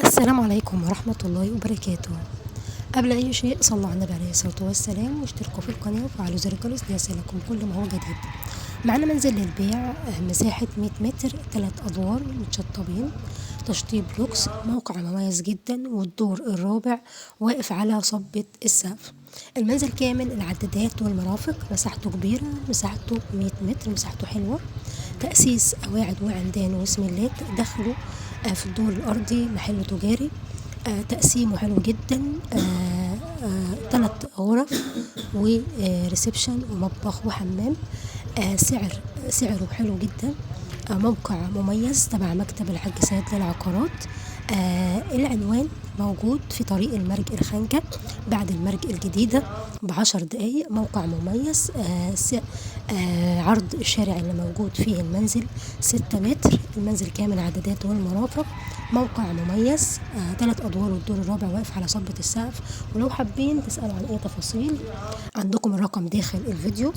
السلام عليكم ورحمة الله وبركاته. قبل أي شيء صلوا على النبي عليه الصلاة والسلام واشتركوا في القناة وفعلوا زر الجرس ليصلكم كل ما هو جديد. معانا منزل للبيع، مساحة 100 متر، 3 أدوار متشطبين، تشطيب لوكس، موقع مميز جدا، والدور الرابع واقف على صبة السقف. المنزل كامل العدادات والمرافق، مساحته كبيرة، مساحته 100 متر، مساحته حلوة، تأسيس قواعد وعمدان وسملات، دخله في الدور الأرضي محل تجاري، تقسيمه حلو جدا، 3 غرف وريسبشن ومطبخ وحمام. سعره حلو جدا. موقع مميز تبع مكتب الحاج سيد للعقارات. العنوان موجود في طريق المرج الخنكة بعد المرج الجديدة ب10 دقايق. موقع مميز. عرض الشارع اللي موجود فيه المنزل 6 متر. المنزل كامل عدادات والمرافق. موقع مميز، 3 أدوار والدور الرابع واقف على صبة السقف. ولو حابين تسألوا عن أي تفاصيل عندكم الرقم داخل الفيديو.